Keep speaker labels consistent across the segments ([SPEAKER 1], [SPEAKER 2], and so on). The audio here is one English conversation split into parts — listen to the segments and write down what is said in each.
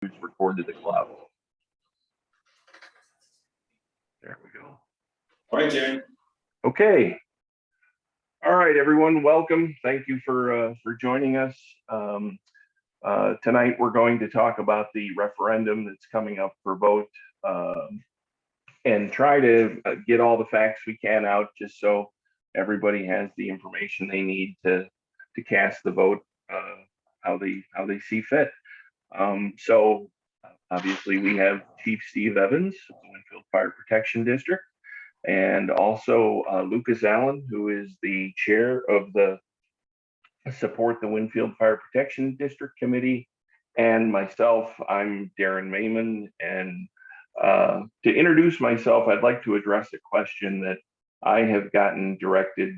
[SPEAKER 1] record to the cloud. There we go.
[SPEAKER 2] All right, Darren.
[SPEAKER 1] Okay. All right, everyone, welcome. Thank you for joining us. Tonight, we're going to talk about the referendum that's coming up for vote and try to get all the facts we can out just so everybody has the information they need to cast the vote how they see fit. So obviously we have Chief Steve Evans of the Winfield Fire Protection District, and also Lucas Allen, who is the chair of the Support the Winfield Fire Protection District Committee, and myself, I'm Darren Maiman. And to introduce myself, I'd like to address a question that I have gotten directed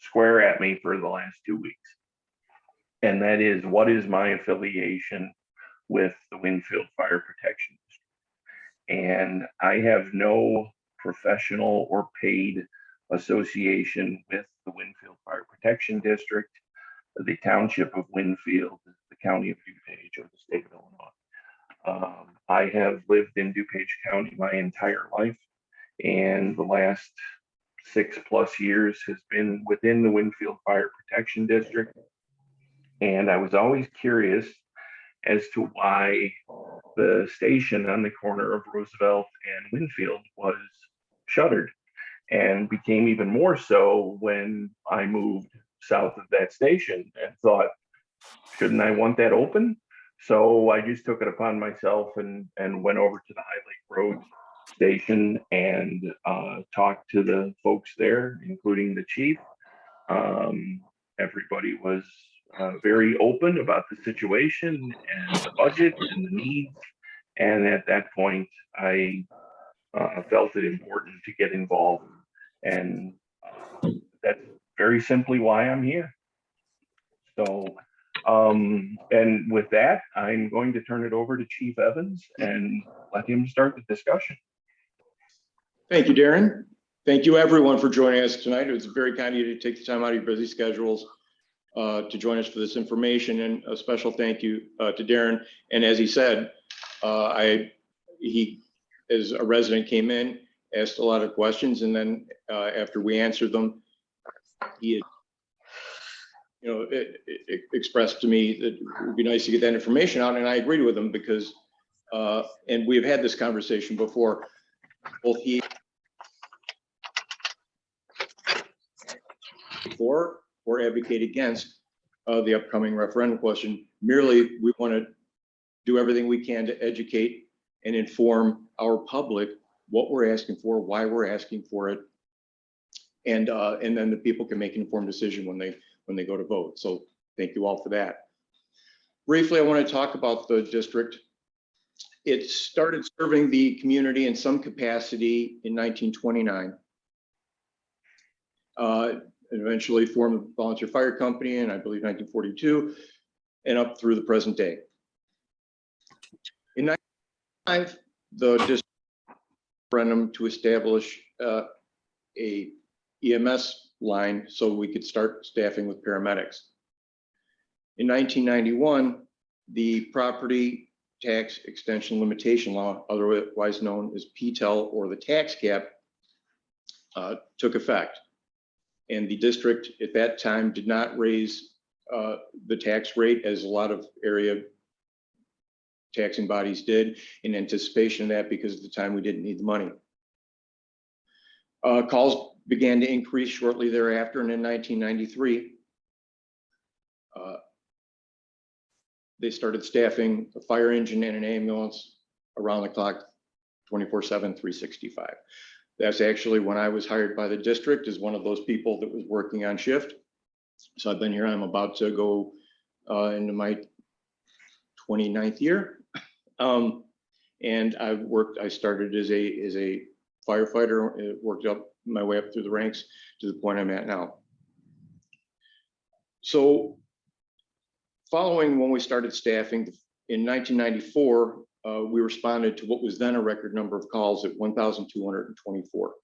[SPEAKER 1] square at me for the last 2 weeks. And that is, what is my affiliation with the Winfield Fire Protection District? And I have no professional or paid association with the Winfield Fire Protection District, the Township of Winfield, the County of DuPage, or the State of Illinois. I have lived in DuPage County my entire life, and the last 6+ years has been within the Winfield Fire Protection District. And I was always curious as to why the station on the corner of Roosevelt and Winfield was shuttered, and became even more so when I moved south of that station and thought, shouldn't I want that open? So I just took it upon myself and went over to the High Lake Road station and talked to the folks there, including the chief. Everybody was very open about the situation and the budget and the needs. And at that point, I felt it important to get involved. And that's very simply why I'm here. So, and with that, I'm going to turn it over to Chief Evans and let him start the discussion.
[SPEAKER 2] Thank you, Darren. Thank you, everyone, for joining us tonight. It was very kind of you to take the time out of your busy schedules to join us for this information, and a special thank you to Darren. And as he said, he, as a resident, came in, asked a lot of questions, and then after we answered them, he had, it expressed to me that it would be nice to get that information out, and I agreed with him because, and we've had this conversation before, both he for or advocate against the upcoming referendum question. Merely, we want to do everything we can to educate and inform our public what we're asking for, why we're asking for it, and then the people can make an informed decision when they go to vote. So thank you all for that. Briefly, I want to talk about the district. It started serving the community in some capacity in 1929. Eventually formed a volunteer fire company in, I believe, 1942, and up through the present day. In 1995, the district referendum to establish a EMS line so we could start staffing with paramedics. In 1991, the property tax extension limitation law, otherwise known as PTEL, or the tax cap, took effect. And the district at that time did not raise the tax rate as a lot of area taxing bodies did, in anticipation of that, because at the time we didn't need the money. Calls began to increase shortly thereafter, and in 1993, they started staffing a fire engine and an ambulance around the clock, 24/7, 365. That's actually when I was hired by the district as one of those people that was working on shift. So I've been here, I'm about to go into my 29th year. And I started as a firefighter, worked up my way up through the ranks to the point I'm at now. So following when we started staffing in 1994, we responded to what was then a record number of calls at 1,224,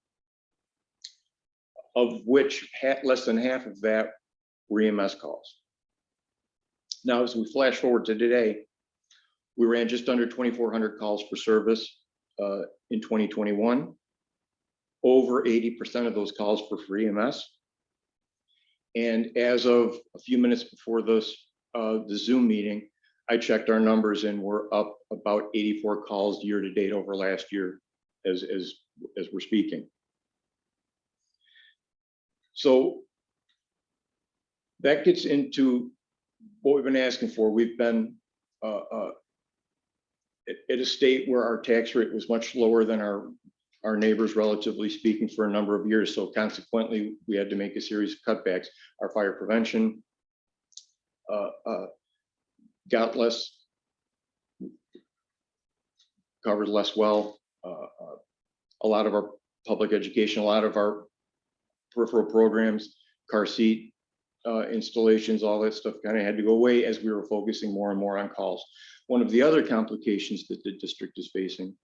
[SPEAKER 2] of which less than half of that were EMS calls. Now, as we flash forward to today, We ran just under 2,400 calls for service in 2021. Over 80% of those calls were for EMS. And as of a few minutes before this, the Zoom meeting, I checked our numbers and we're up about 84 calls year to date over last year as we're speaking. So that gets into what we've been asking for. We've been at a state where our tax rate was much lower than our neighbors, relatively speaking, for a number of years. So consequently, we had to make a series of cutbacks. Our fire prevention got less, covered less well. A lot of our public education, a lot of our peripheral programs, car seat installations, all that stuff kind of had to go away as we were focusing more and more on calls. One of the other complications that the district is facing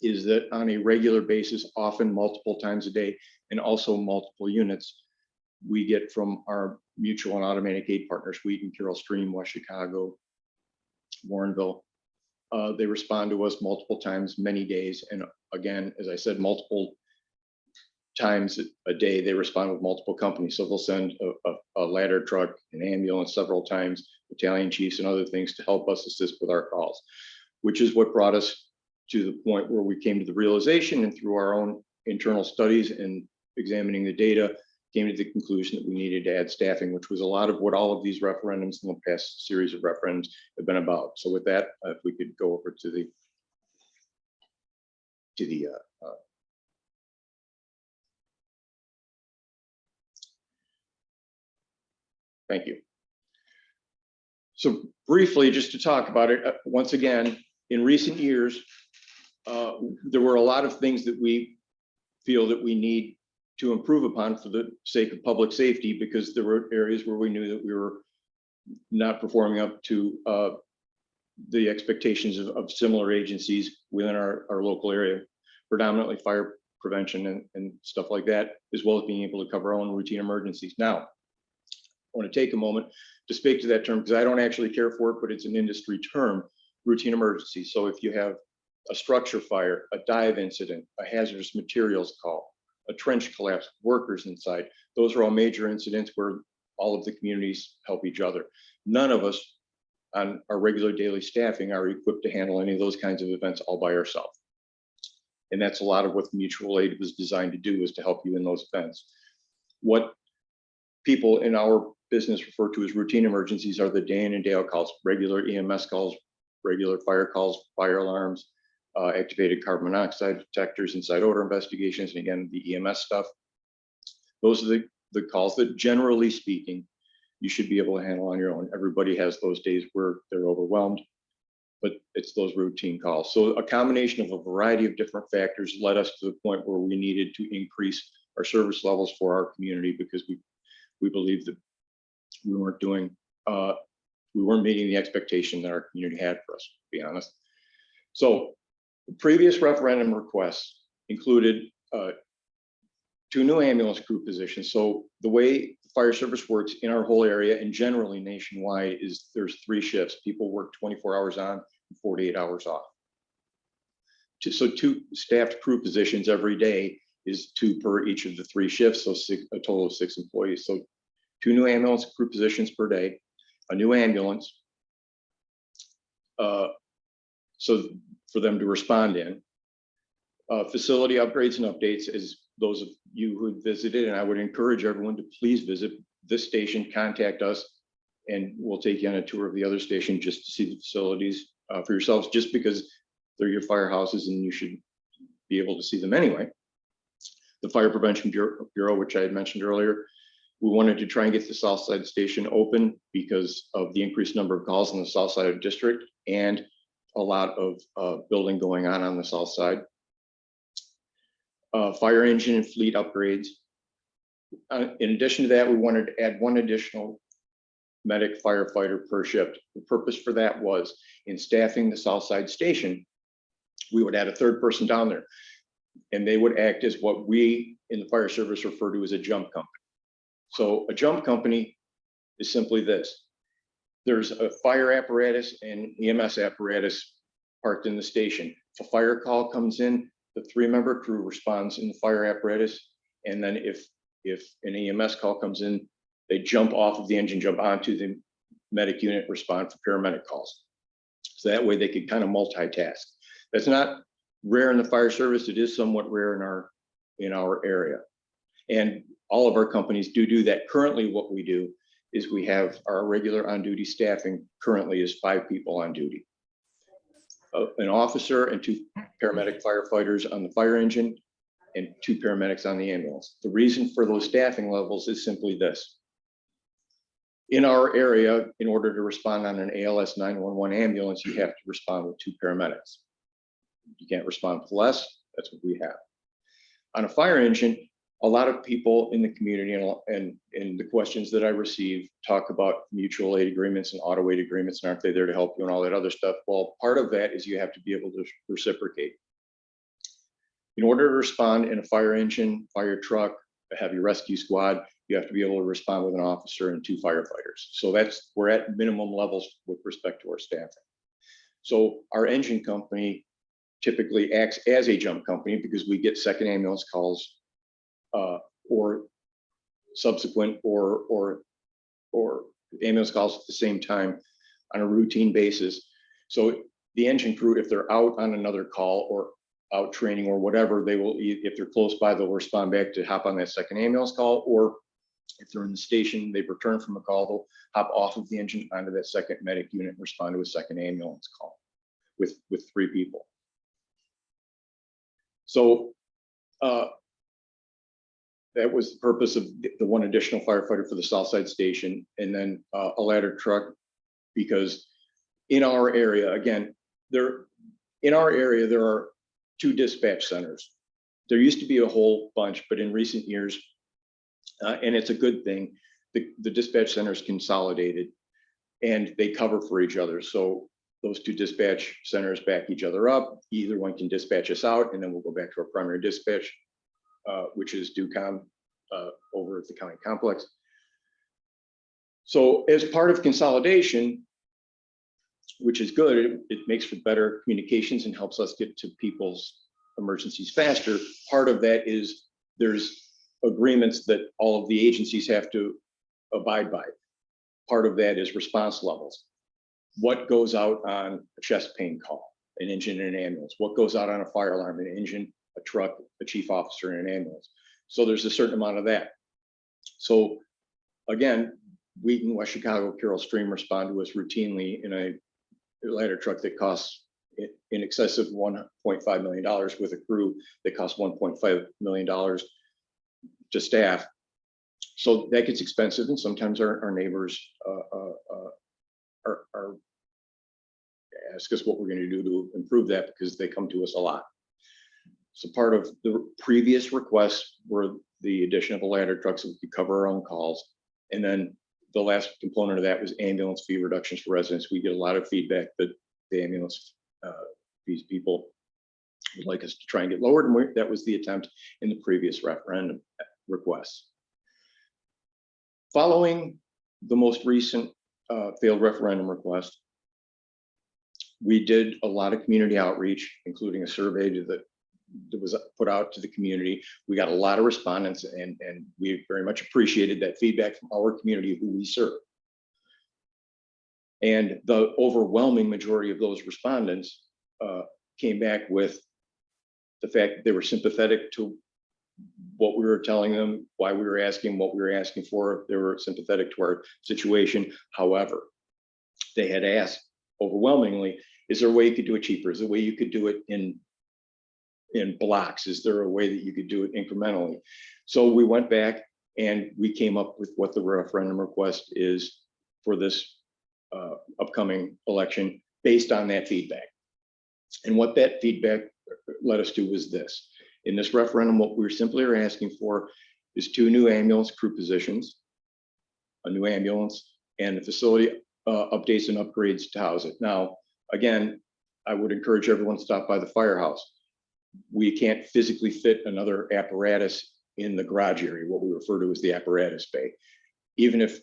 [SPEAKER 2] is that on a regular basis, often multiple times a day, and also multiple units, we get from our mutual and automatic aid partners, Wheaton, Carroll Stream, West Chicago, Warrenville. They respond to us multiple times, many days. And again, as I said, multiple times a day, they respond with multiple companies. So they'll send a ladder truck, an ambulance several times, battalion chiefs and other things to help us assist with our calls, which is what brought us to the point where we came to the realization, and through our own internal studies and examining the data, came to the conclusion that we needed to add staffing, which was a lot of what all of these referendums in the past series of referendums have been about. So with that, if we could go over to the thank you. So briefly, just to talk about it, once again, in recent years, there were a lot of things that we feel that we need to improve upon for the sake of public safety, because there were areas where we knew that we were not performing up to the expectations of similar agencies within our local area, predominantly fire prevention and stuff like that, as well as being able to cover our own routine emergencies. Now, I want to take a moment to speak to that term because I don't actually care for it, but it's an industry term, routine emergency. So if you have a structure fire, a dive incident, a hazardous materials call, a trench collapse, workers inside, those are all major incidents where all of the communities help each other. None of us on our regular daily staffing are equipped to handle any of those kinds of events all by ourselves. And that's a lot of what mutual aid was designed to do, is to help you in those events. What people in our business refer to as routine emergencies are the day in and day out calls, regular EMS calls, regular fire calls, fire alarms, activated carbon monoxide detectors, inside odor investigations, and again, the EMS stuff. Those are the calls that, generally speaking, you should be able to handle on your own. Everybody has those days where they're overwhelmed, but it's those routine calls. So a combination of a variety of different factors led us to the point where we needed to increase our service levels for our community, because we believed that we weren't meeting the expectation that our community had for us, to be honest. So the previous referendum requests included 2 new ambulance crew positions. So the way the fire service works in our whole area and generally nationwide is there's 3 shifts. People work 24 hours on and 48 hours off. So 2 staffed crew positions every day is 2 per each of the 3 shifts. So a total of 6 employees. So 2 new ambulance crew positions per day, a new ambulance. So for them to respond in. Facility upgrades and updates, as those of you who visited, and I would encourage everyone to please visit this station, contact us, and we'll take you on a tour of the other station just to see the facilities for yourselves, just because they're your firehouses and you should be able to see them anyway. The Fire Prevention Bureau, which I had mentioned earlier, we wanted to try and get the South Side station open because of the increased number of calls on the South Side of the district and a lot of building going on the South Side. Fire engine and fleet upgrades. In addition to that, we wanted to add 1 additional medic firefighter per shift. The purpose for that was, in staffing the South Side station, we would add a 3rd person down there, and they would act as what we in the fire service refer to as a jump company. So a jump company is simply this: there's a fire apparatus and EMS apparatus parked in the station. If a fire call comes in, the 3-member crew responds in the fire apparatus. And then if an EMS call comes in, they jump off of the engine, jump onto the medic unit, respond for paramedic calls. So that way they could kind of multitask. That's not rare in the fire service. It is somewhat rare in our area. And all of our companies do that. Currently, what we do is we have our regular on-duty staffing currently is 5 people on duty. An officer and 2 paramedic firefighters on the fire engine and 2 paramedics on the ambulance. The reason for those staffing levels is simply this. In our area, in order to respond on an ALS 911 ambulance, you have to respond with 2 paramedics. You can't respond with less. That's what we have. On a fire engine, a lot of people in the community and the questions that I receive talk about mutual aid agreements and auto aid agreements, and aren't they there to help you and all that other stuff? Well, part of that is you have to be able to reciprocate. In order to respond in a fire engine, fire truck, a heavy rescue squad, you have to be able to respond with an officer and 2 firefighters. So we're at minimum levels with respect to our staffing. So our engine company typically acts as a jump company because we get second ambulance calls or subsequent or ambulance calls at the same time on a routine basis. So the engine crew, if they're out on another call or out training or whatever, they will, if they're close by, they'll respond back to hop on that second ambulance call, or if they're in the station, they've returned from a call, they'll hop off of the engine onto that second medic unit and respond to a second ambulance call with 3 people. So that was the purpose of the 1 additional firefighter for the Southside station, and then a ladder truck, because in our area, again, there are 2 dispatch centers. There used to be a whole bunch, but in recent years, and it's a good thing, the dispatch centers consolidated and they cover for each other. So those 2 dispatch centers back each other up. Either one can dispatch us out, and then we'll go back to our primary dispatch, which is DUCOM over at the county complex. So as part of consolidation, which is good, it makes for better communications and helps us get to people's emergencies faster. Part of that is there's agreements that all of the agencies have to abide by. Part of that is response levels. What goes out on a chest pain call, an engine and an ambulance? What goes out on a fire alarm, an engine, a truck, a chief officer, and an ambulance? So there's a certain amount of that. So again, Wheaton, West Chicago, Carroll Stream respond to us routinely in a ladder truck that costs in excess of $1.5 million with a crew that costs $1.5 million to staff. So that gets expensive, and sometimes our neighbors are ask us what we're going to do to improve that, because they come to us a lot. So part of the previous requests were the addition of a ladder truck so we could cover our own calls. And then the last component of that was ambulance fee reductions for residents. We get a lot of feedback that the ambulance fees people would like us to try and get lowered, and that was the attempt in the previous referendum requests. Following the most recent failed referendum request, we did a lot of community outreach, including a survey that was put out to the community. We got a lot of respondents, and we very much appreciated that feedback from our community who we serve. And the overwhelming majority of those respondents came back with the fact that they were sympathetic to what we were telling them, why we were asking what we were asking for. They were sympathetic to our situation. However, they had asked overwhelmingly, is there a way you could do it cheaper? Is there a way you could do it in blocks? Is there a way that you could do it incrementally? So we went back and we came up with what the referendum request is for this upcoming election based on that feedback. And what that feedback led us to was this. In this referendum, what we simply are asking for is 2 new ambulance crew positions, a new ambulance, and the facility updates and upgrades to house it. Now, again, I would encourage everyone to stop by the firehouse. We can't physically fit another apparatus in the garage area, what we refer to as the apparatus bay. Even if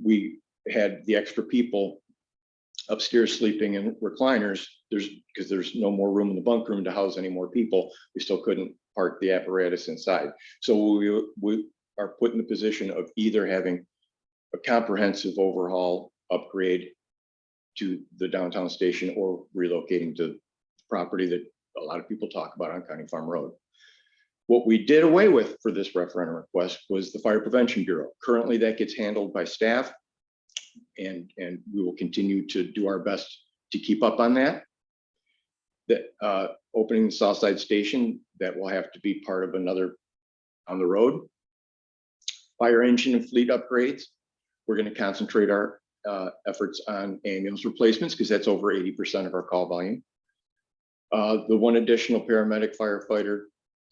[SPEAKER 2] we had the extra people upstairs sleeping in recliners, because there's no more room in the bunk room to house any more people, we still couldn't park the apparatus inside. So we are put in the position of either having a comprehensive overhaul upgrade to the downtown station or relocating to property that a lot of people talk about on County Farm Road. What we did away with for this referendum request was the Fire Prevention Bureau. Currently, that gets handled by staff, and we will continue to do our best to keep up on that. That opening the Southside Station, that will have to be part of another on the road. Fire engine and fleet upgrades. We're going to concentrate our efforts on ambulance replacements because that's over 80% of our call volume. The one additional paramedic firefighter,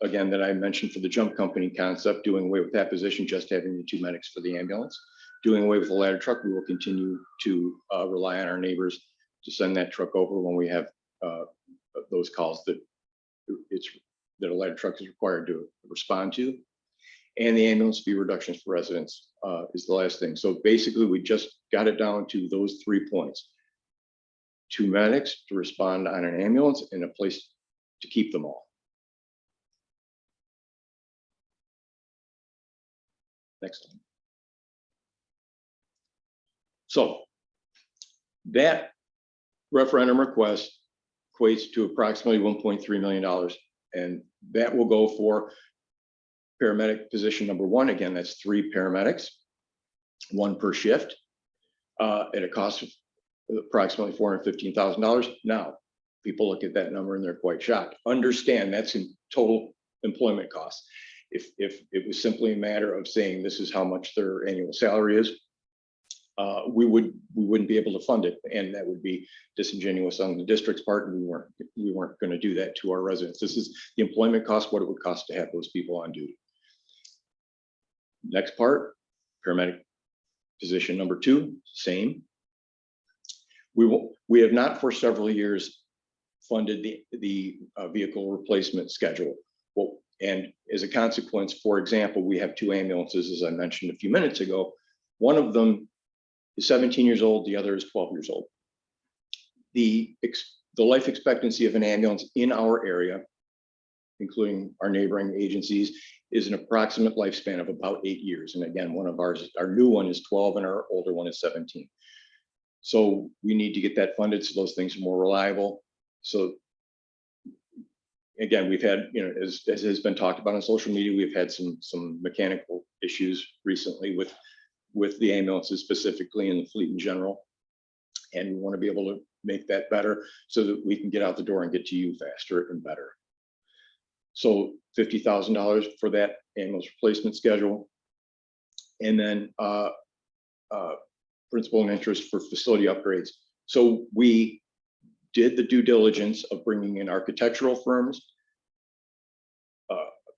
[SPEAKER 2] again, that I mentioned for the jump company concept, doing away with that position, just having the 2 medics for the ambulance. Doing away with the ladder truck, we will continue to rely on our neighbors to send that truck over when we have those calls that a ladder truck is required to respond to. And the ambulance fee reductions for residents is the last thing. So basically, we just got it down to those 3 points. 2 medics to respond on an ambulance and a place to keep them all. Next one. So that referendum request equates to approximately $1.3 million. And that will go for paramedic position number 1. Again, that's 3 paramedics, 1 per shift, at a cost of approximately $415,000. Now, people look at that number and they're quite shocked. Understand that's in total employment costs. If it was simply a matter of saying this is how much their annual salary is, we wouldn't be able to fund it, and that would be disingenuous on the district's part, and we weren't going to do that to our residents. This is the employment cost, what it would cost to have those people on duty. Next part, paramedic position number 2, same. We have not for several years funded the vehicle replacement schedule. Well, and as a consequence, for example, we have 2 ambulances, as I mentioned a few minutes ago. One of them is 17 years old, the other is 12 years old. The life expectancy of an ambulance in our area, including our neighboring agencies, is an approximate lifespan of about 8 years. And again, one of our new one is 12 and our older one is 17. So we need to get that funded so those things are more reliable. So again, we've had, as has been talked about on social media, we've had some mechanical issues recently with the ambulances specifically and the fleet in general. And we want to be able to make that better so that we can get out the door and get to you faster and better. So $50,000 for that ambulance replacement schedule. And then principal and interest for facility upgrades. So we did the due diligence of bringing in architectural firms,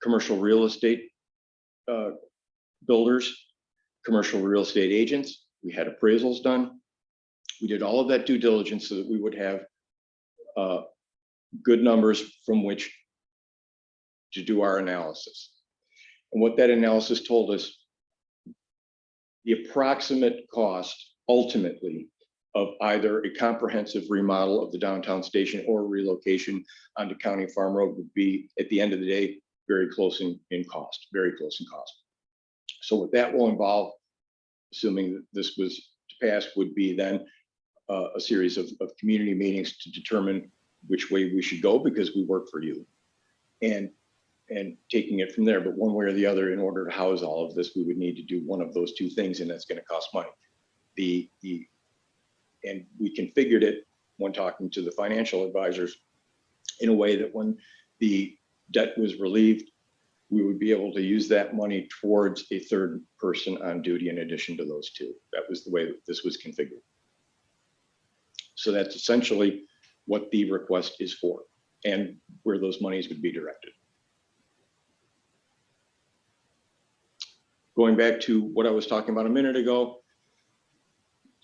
[SPEAKER 2] commercial real estate builders, commercial real estate agents. We had appraisals done. We did all of that due diligence so that we would have good numbers from which to do our analysis. And what that analysis told us, the approximate cost ultimately of either a comprehensive remodel of the downtown station or relocation onto County Farm Road would be, at the end of the day, very close in cost, very close in cost. So what that will involve, assuming that this was to pass, would be then a series of community meetings to determine which way we should go, because we work for you, and taking it from there. But one way or the other, in order to house all of this, we would need to do one of those 2 things, and that's going to cost money. And we configured it when talking to the financial advisors in a way that when the debt was relieved, we would be able to use that money towards a 3rd person on duty in addition to those 2. That was the way that this was configured. So that's essentially what the request is for and where those monies would be directed. Going back to what I was talking about a minute ago,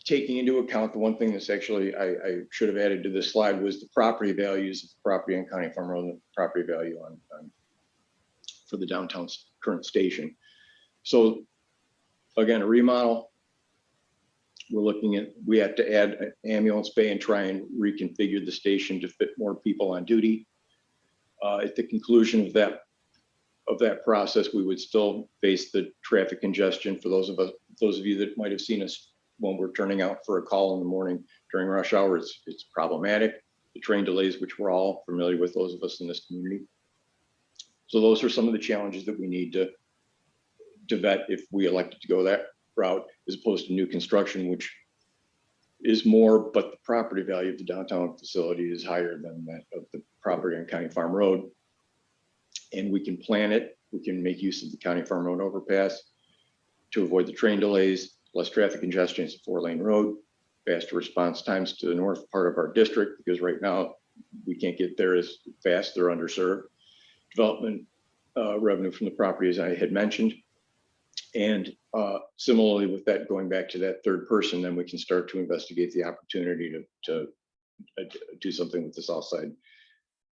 [SPEAKER 2] taking into account the one thing that's actually I should have added to this slide was the property values of the property on County Farm Road and the property value on for the downtown current station. So again, a remodel we're looking at, we have to add an ambulance bay and try and reconfigure the station to fit more people on duty. At the conclusion of that process, we would still face the traffic congestion. For those of you that might have seen us when we're turning out for a call in the morning during rush hour, it's problematic. The train delays, which we're all familiar with, those of us in this community. So those are some of the challenges that we need to vet if we elected to go that route, as opposed to new construction, which is more, but the property value of the downtown facility is higher than that of the property on County Farm Road. And we can plan it. We can make use of the County Farm Road overpass to avoid the train delays, less traffic congestion. It's a 4-lane road, faster response times to the north part of our district, because right now we can't get there as fast. They're underserved. Development revenue from the property, as I had mentioned. And similarly with that, going back to that third person, then we can start to investigate the opportunity to do something with the south side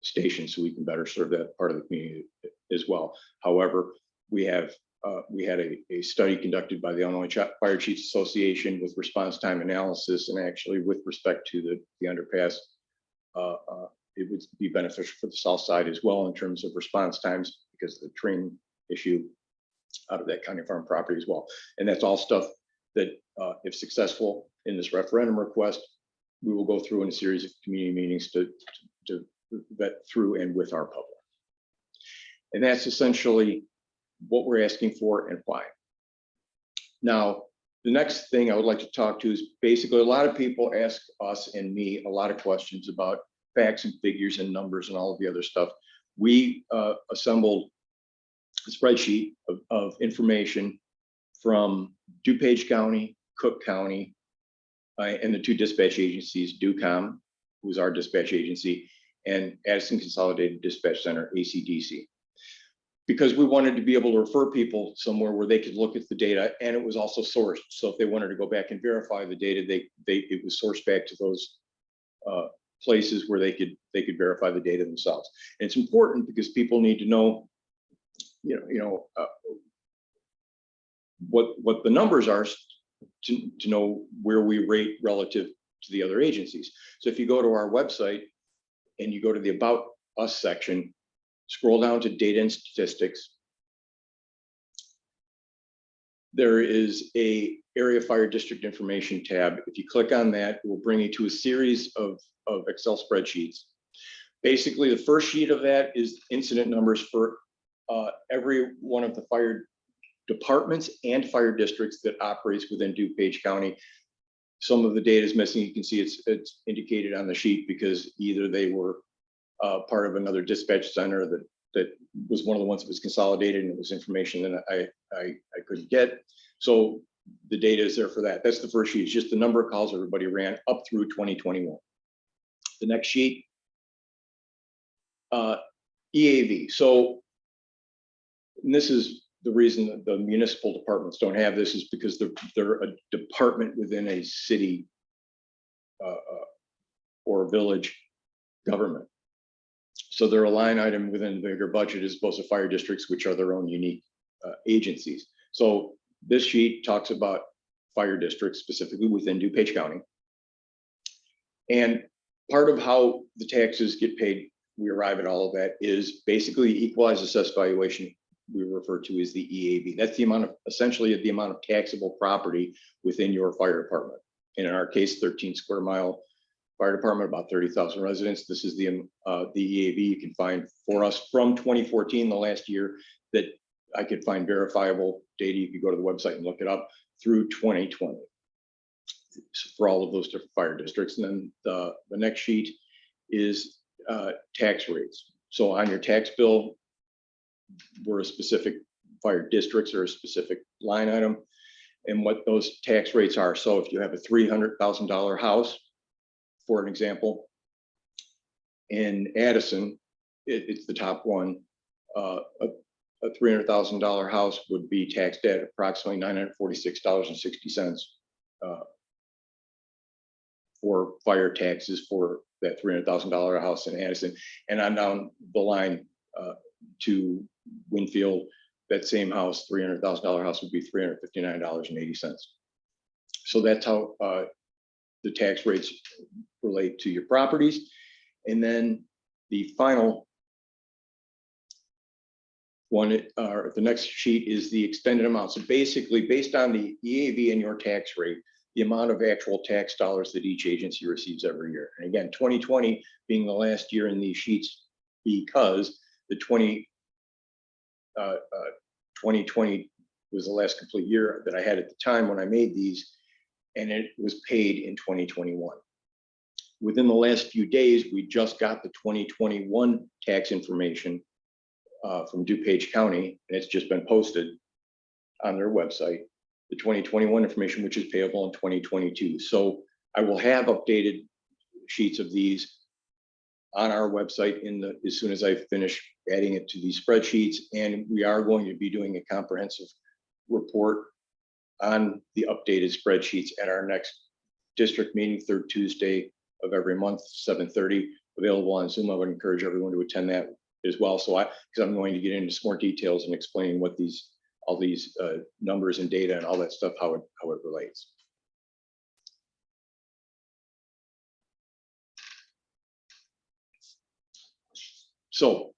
[SPEAKER 2] station so we can better serve that part of the community as well. However, we had a study conducted by the Illinois Fire Chiefs Association with response time analysis, and actually with respect to the underpass, it would be beneficial for the south side as well in terms of response times, because of the train issue out of that County Farm property as well. And that's all stuff that, if successful in this referendum request, we will go through in a series of community meetings to vet through and with our public. And that's essentially what we're asking for and why. Now, the next thing I would like to talk to is basically, a lot of people ask us and me a lot of questions about facts and figures and numbers and all of the other stuff. We assembled a spreadsheet of information from DuPage County, Cook County, and the two dispatch agencies, DUCOM, who's our dispatch agency, and Addison Consolidated Dispatch Center, ACDC. Because we wanted to be able to refer people somewhere where they could look at the data, and it was also sourced. So if they wanted to go back and verify the data, it was sourced back to those places where they could verify the data themselves. And it's important because people need to know, what the numbers are to know where we rate relative to the other agencies. So if you go to our website and you go to the About Us section, scroll down to data and statistics, there is a area fire district information tab. If you click on that, it will bring you to a series of Excel spreadsheets. Basically, the first sheet of that is incident numbers for every one of the fire departments and fire districts that operates within DuPage County. Some of the data is missing. You can see it's indicated on the sheet because either they were part of another dispatch center that was one of the ones that was consolidated, and it was information that I couldn't get. So the data is there for that. That's the first sheet. It's just the number of calls everybody ran up through 2021. The next sheet, EAV. So, and this is the reason that the municipal departments don't have this, is because they're a department within a city or village government. So they're a line item within the bigger budget, as opposed to fire districts, which are their own unique agencies. So this sheet talks about fire districts specifically within DuPage County. And part of how the taxes get paid, we arrive at all of that, is basically equalized assessed valuation. We refer to as the EAV. That's the amount of, essentially the amount of taxable property within your fire department. And in our case, 13 square mile fire department, about 30,000 residents. This is the EAV you can find for us from 2014, the last year that I could find verifiable data. You could go to the website and look it up, through 2020 for all of those different fire districts. And then the next sheet is tax rates. So on your tax bill, were a specific fire districts or a specific line item, and what those tax rates are. So if you have a $300,000 house, for an example, in Addison, it's the top one, a $300,000 house would be taxed at approximately $946.60 for fire taxes for that $300,000 house in Addison. And on down the line to Winfield, that same house, $300,000 house, would be $359.80. So that's how the tax rates relate to your properties. And then the final one, the next sheet is the extended amount. So basically, based on the EAV and your tax rate, the amount of actual tax dollars that each agency receives every year. And again, 2020 being the last year in these sheets, because the 2020 was the last complete year that I had at the time when I made these, and it was paid in 2021. Within the last few days, we just got the 2021 tax information from DuPage County, and it's just been posted on their website, the 2021 information, which is payable in 2022. So I will have updated sheets of these on our website as soon as I finish adding it to these spreadsheets. And we are going to be doing a comprehensive report on the updated spreadsheets at our next district meeting, third Tuesday of every month, 7:30, available on Zoom. I would encourage everyone to attend that as well. So because I'm going to get into some more details and explain what all these numbers and data and all that stuff, how it relates. So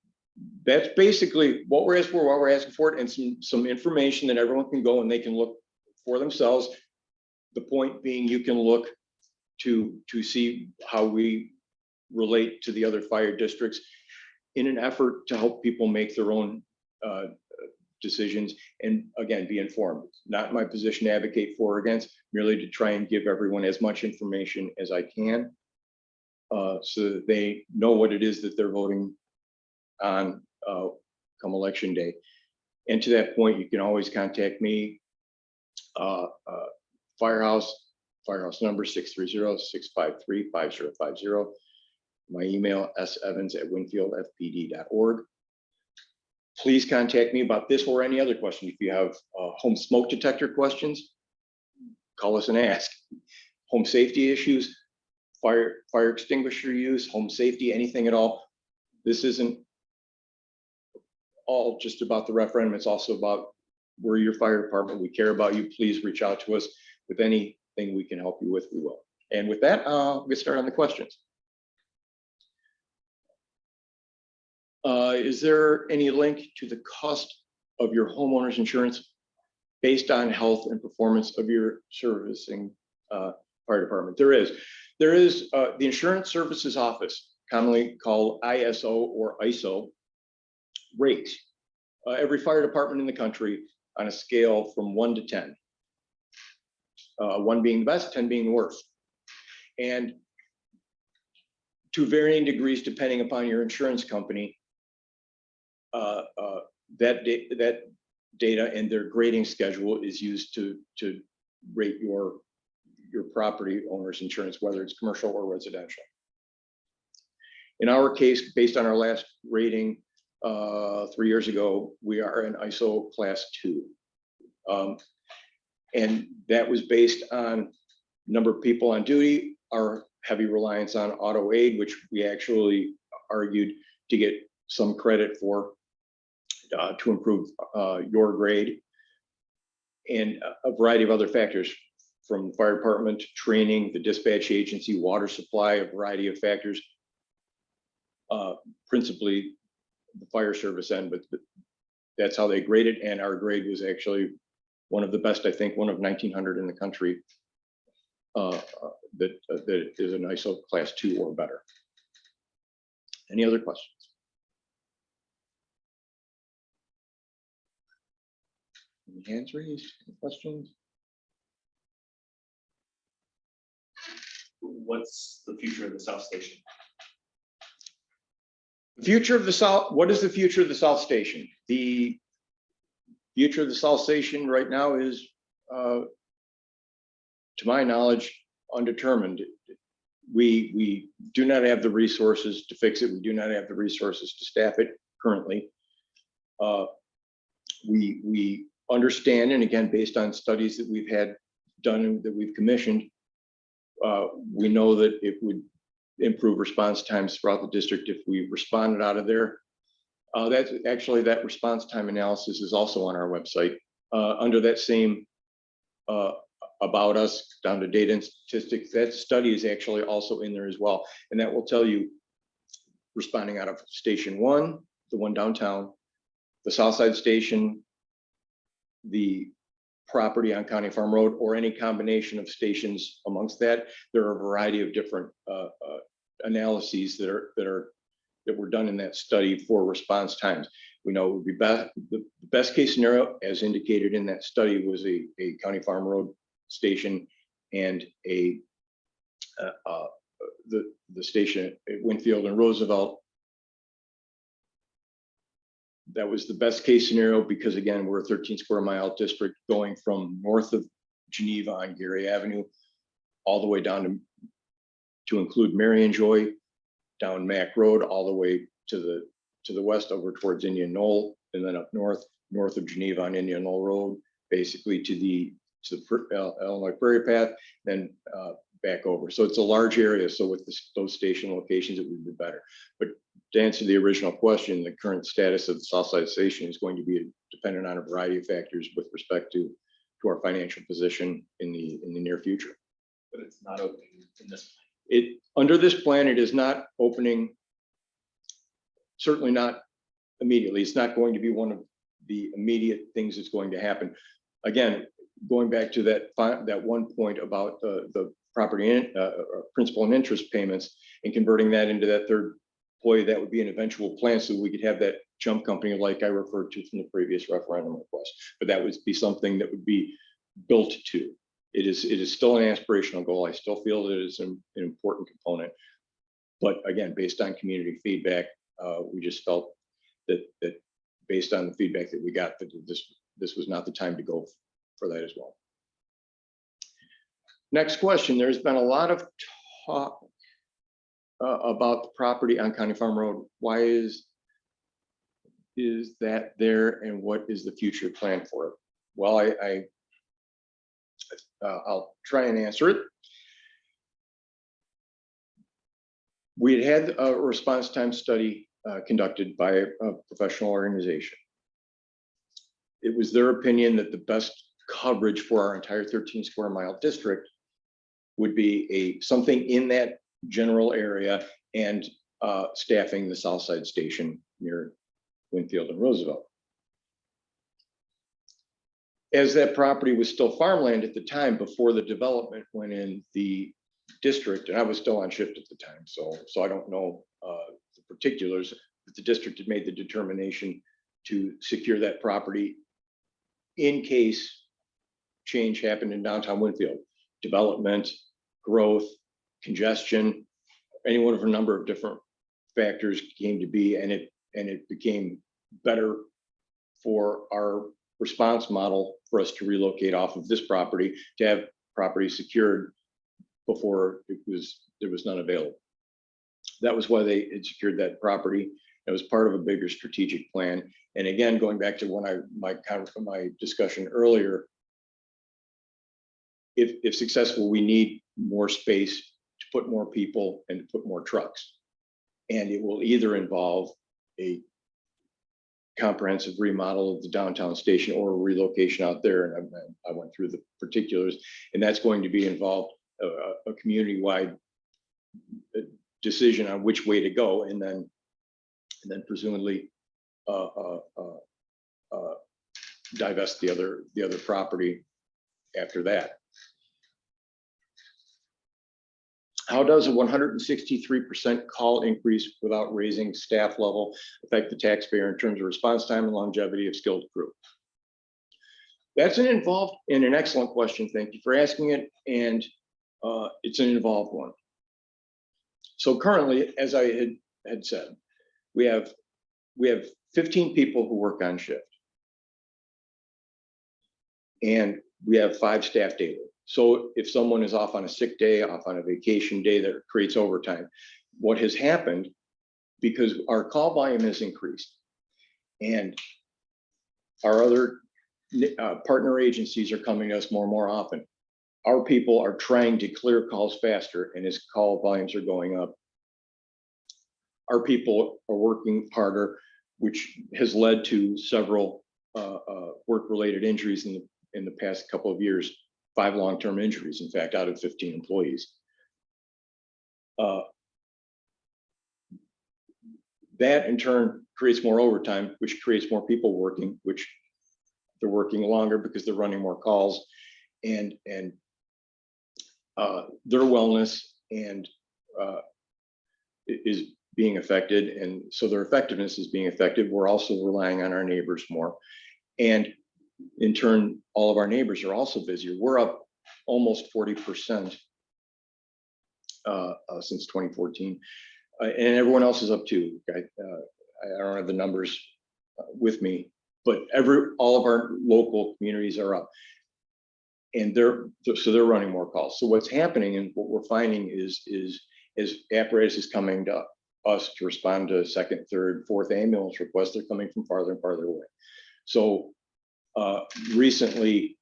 [SPEAKER 2] that's basically what we're asking for, why we're asking for it, and some information that everyone can go and they can look for themselves. The point being, you can look to see how we relate to the other fire districts in an effort to help people make their own decisions, and again, be informed. Not my position to advocate for or against, merely to try and give everyone as much information as I can, so that they know what it is that they're voting on come election day. And to that point, you can always contact me, Firehouse number 630-653-5050. My email, sevans@winfieldfpd.org. Please contact me about this or any other question. If you have home smoke detector questions, call us and ask. Home safety issues, fire extinguisher use, home safety, anything at all. This isn't all just about the referendum. It's also about, we're your fire department. We care about you. Please reach out to us with anything we can help you with. We will. And with that, I'll get started on the questions. Is there any link to the cost of your homeowner's insurance based on health and performance of your servicing fire department? There is. There is the Insurance Services Office, commonly called ISO or ISO, rates every fire department in the country on a scale from 1 to 10. 1 being the best, 10 being the worst. And to varying degrees, depending upon your insurance company, that data and their grading schedule is used to rate your property owner's insurance, whether it's commercial or residential. In our case, based on our last rating 3 years ago, we are an ISO class 2. And that was based on number of people on duty, our heavy reliance on auto aid, which we actually argued to get some credit for, to improve your grade, and a variety of other factors, from the fire department, training, the dispatch agency, water supply, a variety of factors, principally the fire service end, but that's how they graded. And our grade was actually one of the best, I think, one of 1,900 in the country that is an ISO class 2 or better. Any other questions? Any hands raised? Any questions?
[SPEAKER 3] What's the future of the South Station?
[SPEAKER 2] The future of the South, what is the future of the South Station? The future of the South Station right now is, to my knowledge, undetermined. We do not have the resources to fix it. We do not have the resources to staff it currently. We understand, and again, based on studies that we've had done and that we've commissioned, we know that it would improve response times throughout the district if we responded out of there. That's actually, that response time analysis is also on our website under that same about us down to data and statistics. That study is actually also in there as well. And that will tell you, responding out of Station 1, the one downtown, the Southside Station, the property on County Farm Road, or any combination of stations amongst that. There are a variety of different analyses that were done in that study for response times. We know it would be the best case scenario, as indicated in that study, was a County Farm Road station and the station at Winfield and Roosevelt. That was the best case scenario because, again, we're a 13 square mile district going from north of Geneva on Gary Avenue all the way down to include Marion Joy, down Mack Road, all the way to the west over towards Indian Knoll, and then up north of Geneva on Indian Knoll Road, basically to the Illinois Prairie Path, then back over. So it's a large area. So with those station locations, it would be better. But to answer the original question, the current status of the Southside Station is going to be dependent on a variety of factors with respect to our financial position in the near future.
[SPEAKER 3] But it's not opening in this.
[SPEAKER 2] Under this plan, it is not opening. Certainly not immediately. It's not going to be one of the immediate things that's going to happen. Again, going back to that one point about the property principal and interest payments and converting that into that third employee, that would be an eventual plan so we could have that jump company like I referred to from the previous referendum request. But that would be something that would be built to. It is still an aspirational goal. I still feel that it is an important component. But again, based on community feedback, we just felt that based on the feedback that we got, that this was not the time to go for that as well. Next question. There's been a lot of talk about the property on County Farm Road. Why is that there, and what is the future plan for it? Well, I'll try and answer it. We had a response time study conducted by a professional organization. It was their opinion that the best coverage for our entire 13 square mile district would be something in that general area and staffing the Southside Station near Winfield and Roosevelt. As that property was still farmland at the time before the development went in the district, and I was still on shift at the time, so I don't know the particulars, but the district had made the determination to secure that property in case change happened in downtown Winfield, development, growth, congestion, any one of a number of different factors came to be, and it became better for our response model for us to relocate off of this property, to have property secured before there was none available. That was why they had secured that property. It was part of a bigger strategic plan. And again, going back to my discussion earlier, if successful, we need more space to put more people and to put more trucks. And it will either involve a comprehensive remodel of the downtown station or a relocation out there. And I went through the particulars, and that's going to be involved a community-wide decision on which way to go, and then presumably divest the other property after that. How does a 163% call increase without raising staff level affect the taxpayer in terms of response time and longevity of skilled crew? That's an involved and an excellent question. Thank you for asking it. And it's an involved one. So currently, as I had said, we have 15 people who work on shift. And we have 5 staff daily. So if someone is off on a sick day, off on a vacation day, that creates overtime. What has happened, because our call volume has increased and our other partner agencies are coming to us more and more often, our people are trying to clear calls faster, and as call volumes are going up, our people are working harder, which has led to several work-related injuries in the past couple of years, 5 long-term injuries, in fact, out of 15 employees. That in turn creates more overtime, which creates more people working, which they're working longer because they're running more calls, and their wellness and is being affected, and so their effectiveness is being affected. We're also relying on our neighbors more, and in turn, all of our neighbors are also busier. We're up almost 40% since 2014, and everyone else is up too. I don't have the numbers with me, but all of our local communities are up, and they're running more calls. So what's happening and what we're finding is as apparatus is coming to us to respond to second, third, fourth ambulance requests, they're coming from farther and farther away. So recently,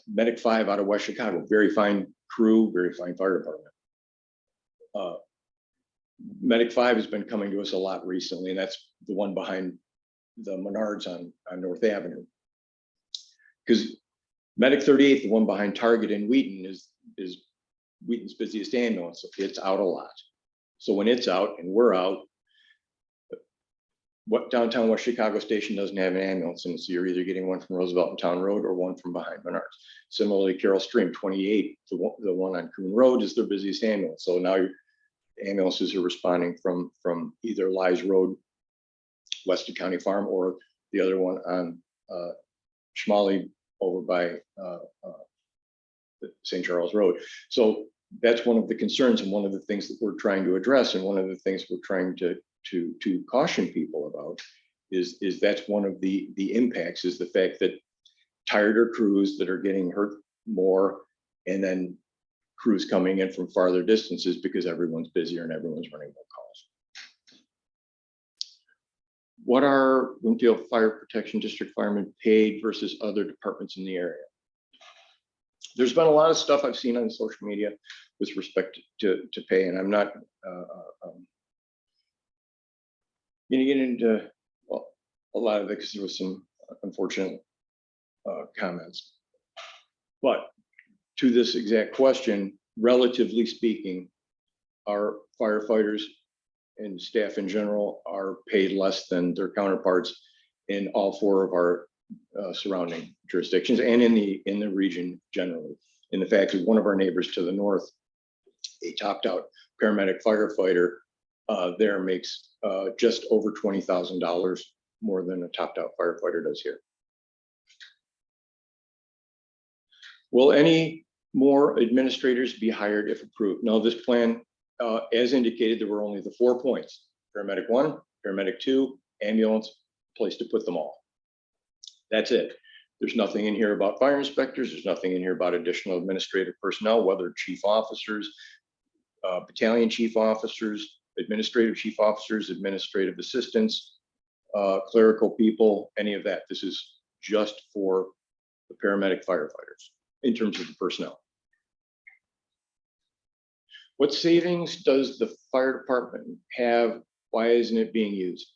[SPEAKER 2] Medic 5 out of West Chicago, very fine crew, very fine fire department. Medic 5 has been coming to us a lot recently, and that's the one behind the Menards on North Avenue. Because Medic 38, the one behind Target in Wheaton, is Wheaton's busiest ambulance. So it's out a lot. So when it's out and we're out, what downtown West Chicago station doesn't have an ambulance, and so you're either getting one from Roosevelt and Town Road or one from behind Menards. Similarly, Carroll Stream 28, the one on Coon Road, is their busiest ambulance. So now ambulances are responding from either Lies Road west of County Farm, or the other one on Schmally over by St. Charles Road. So that's one of the concerns, and one of the things that we're trying to address, and one of the things we're trying to caution people about is that's one of the impacts, is the fact that tireder crews that are getting hurt more, and then crews coming in from farther distances because everyone's busier and everyone's running more calls. What are Winfield Fire Protection District firemen paid versus other departments in the area? There's been a lot of stuff I've seen on social media with respect to pay, and I'm not going to get into a lot of it because there was some unfortunate comments. But to this exact question, relatively speaking, our firefighters and staff in general are paid less than their counterparts in all 4 of our surrounding jurisdictions and in the region generally. In the fact that one of our neighbors to the north, a topped out paramedic firefighter there makes just over $20,000 more than a topped out firefighter does here. Will any more administrators be hired if approved? No, this plan, as indicated, there were only the 4 points: paramedic 1, paramedic 2, ambulance, place to put them all. That's it. There's nothing in here about fire inspectors. There's nothing in here about additional administrative personnel, whether chief officers, battalion chief officers, administrative chief officers, administrative assistants, clerical people, any of that. This is just for the paramedic firefighters in terms of the personnel. What savings does the fire department have? Why isn't it being used?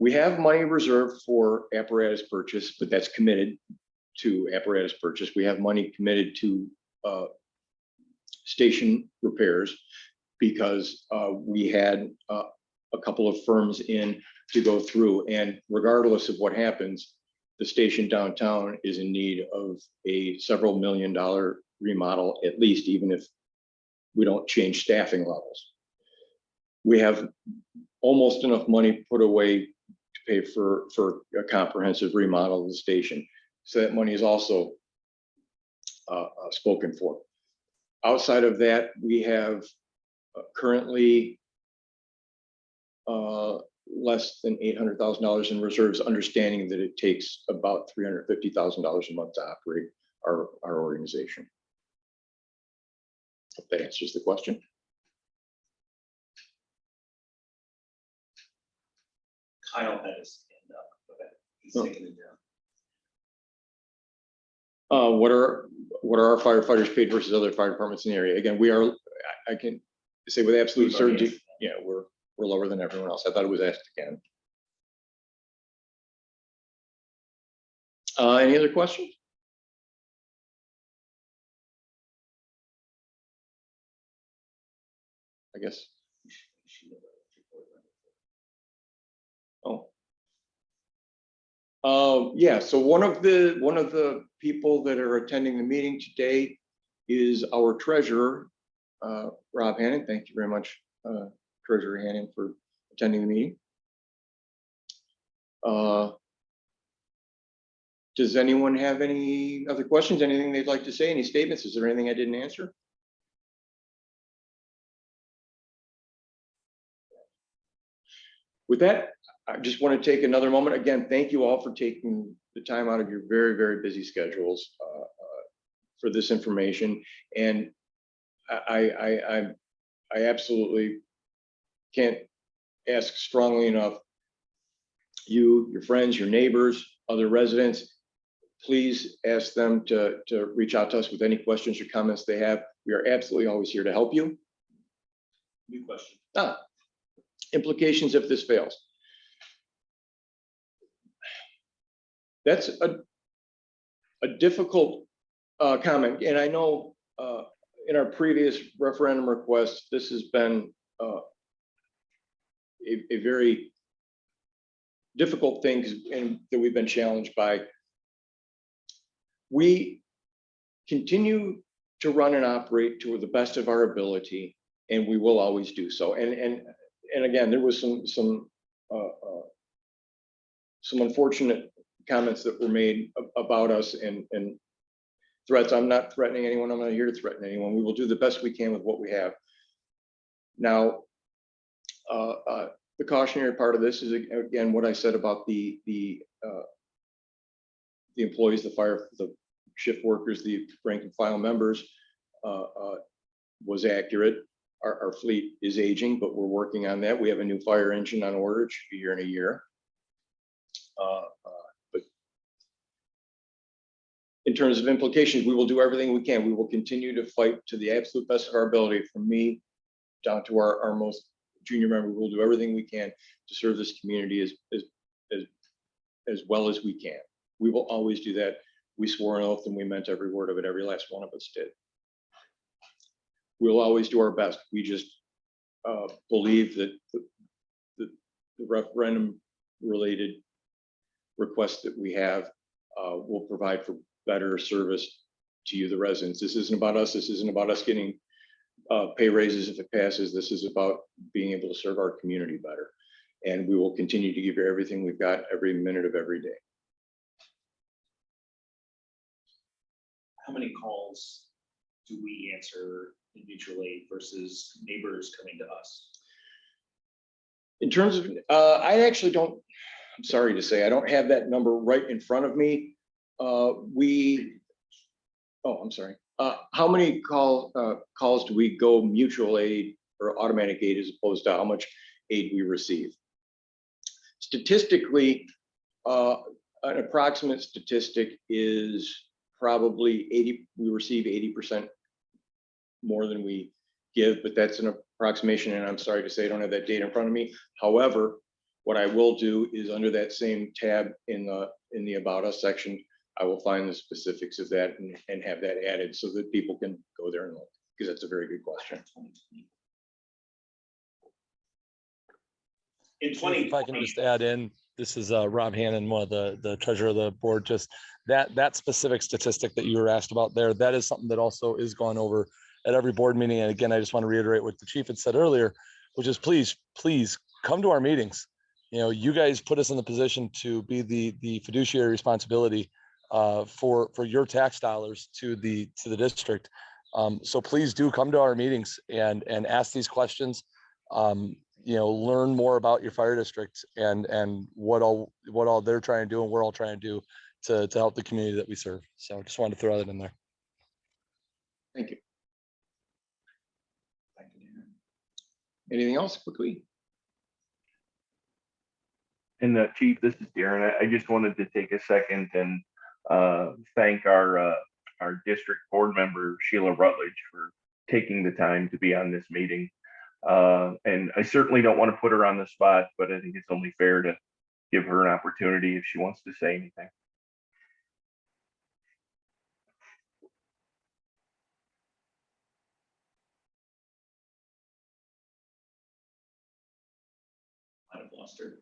[SPEAKER 2] We have money reserved for apparatus purchase, but that's committed to apparatus purchase. We have money committed to station repairs because we had a couple of firms in to go through, and regardless of what happens, the station downtown is in need of a several $million remodel, at least, even if we don't change staffing levels. We have almost enough money put away to pay for a comprehensive remodel of the station. So that money is also spoken for. Outside of that, we have currently less than $800,000 in reserves, understanding that it takes about $350,000 a month to operate our organization. Hope that answers the question.
[SPEAKER 3] Kyle had his hand up. Okay. He's taking it down.
[SPEAKER 2] What are our firefighters paid versus other fire departments in the area? Again, I can say with absolute certainty, yeah, we're lower than everyone else. I thought it was asked again. Any other questions? I guess. Yeah, so one of the people that are attending the meeting today is our treasurer, Rob Hannon. Thank you very much, Treasurer Hannon, for attending the meeting. Does anyone have any other questions? Anything they'd like to say? Any statements? Is there anything I didn't answer? With that, I just want to take another moment. Again, thank you all for taking the time out of your very, very busy schedules for this information. And I absolutely can't ask strongly enough, you, your friends, your neighbors, other residents, please ask them to reach out to us with any questions or comments they have. We are absolutely always here to help you.
[SPEAKER 3] New question.
[SPEAKER 2] Implications if this fails. That's a difficult comment. And I know in our previous referendum requests, this has been a very difficult thing and that we've been challenged by. We continue to run and operate to the best of our ability, and we will always do so. And again, there was some unfortunate comments that were made about us and threats. I'm not threatening anyone. I'm not here to threaten anyone. We will do the best we can with what we have. Now, the cautionary part of this is again what I said about the employees, the shift workers, the rank and file members was accurate. Our fleet is aging, but we're working on that. We have a new fire engine on order. It should be here in a year. But in terms of implications, we will do everything we can. We will continue to fight to the absolute best of our ability, from me down to our most junior member. We will do everything we can to serve this community as well as we can. We will always do that. We swore an oath and we meant every word of it. Every last one of us did. We'll always do our best. We just believe that the referendum related requests that we have will provide for better service to you, the residents. This isn't about us. This isn't about us getting pay raises if it passes. This is about being able to serve our community better. And we will continue to give you everything we've got every minute of every day.
[SPEAKER 3] How many calls do we answer in mutual aid versus neighbors coming to us?
[SPEAKER 2] In terms of, I actually don't, I'm sorry to say, I don't have that number right in front of me. I'm sorry. How many calls do we go mutual aid or automatic aid as opposed to how much aid we receive? Statistically, an approximate statistic is probably 80, we receive 80% more than we give, but that's an approximation, and I'm sorry to say I don't have that data in front of me. However, what I will do is under that same tab in the About Us section, I will find the specifics of that and have that added so that people can go there and look, because that's a very good question.
[SPEAKER 3] In 2020,
[SPEAKER 4] if I can just add in, this is Rob Hannon, one of the treasurer of the board. Just that specific statistic that you were asked about there, that is something that also is gone over at every board meeting. And again, I just want to reiterate what the chief had said earlier, which is please come to our meetings. You know, you guys put us in the position to be the fiduciary responsibility for your tax dollars to the district. So please do come to our meetings and ask these questions. You know, learn more about your fire district and what all they're trying to do and we're all trying to do to help the community that we serve. So I just wanted to throw that in there.
[SPEAKER 2] Thank you. Anything else quickly?
[SPEAKER 1] And Chief, this is Darren. I just wanted to take a second and thank our district board member, Sheila Rutledge, for taking the time to be on this meeting. And I certainly don't want to put her on the spot, but I think it's only fair to give her an opportunity if she wants to say anything.
[SPEAKER 3] Mustard?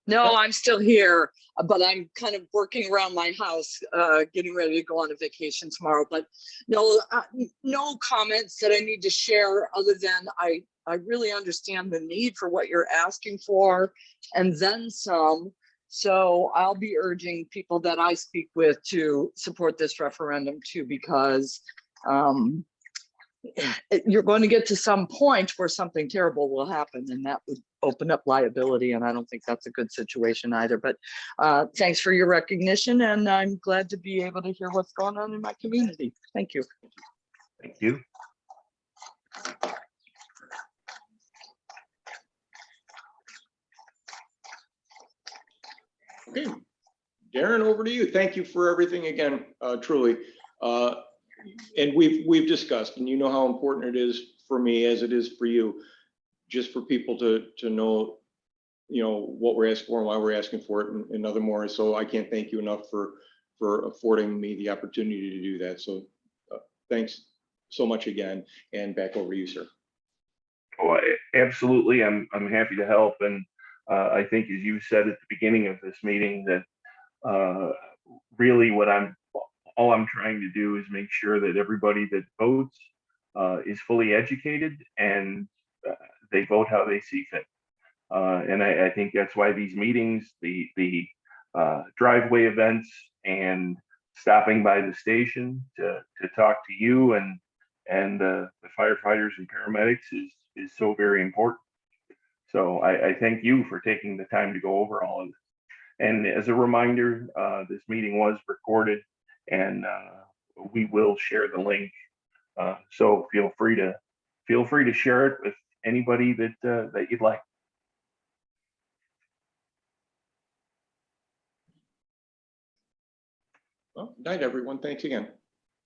[SPEAKER 5] No, I'm still here, but I'm kind of working around my house, getting ready to go on a vacation tomorrow. But no, no comments that I need to share other than I really understand the need for what you're asking for and then some. So I'll be urging people that I speak with to support this referendum too, because you're going to get to some point where something terrible will happen, and that would open up liability, and I don't think that's a good situation either. But thanks for your recognition, and I'm glad to be able to hear what's going on in my community. Thank you.
[SPEAKER 1] Thank you.
[SPEAKER 2] Okay, Darren, over to you. Thank you for everything again, truly. And we've discussed, and you know how important it is for me as it is for you, just for people to know, you know, what we're asking for and why we're asking for it and other more. So I can't thank you enough for affording me the opportunity to do that. So thanks so much again, and back over to you, sir.
[SPEAKER 1] Oh, absolutely. I'm happy to help. And I think, as you said at the beginning of this meeting, that really all I'm trying to do is make sure that everybody that votes is fully educated and they vote how they see fit. And I think that's why these meetings, the driveway events, and stopping by the station to talk to you and the firefighters and paramedics is so very important. So I thank you for taking the time to go over all of this. And as a reminder, this meeting was recorded, and we will share the link. So feel free to share it with anybody that you'd like.
[SPEAKER 2] Well, night, everyone. Thanks again.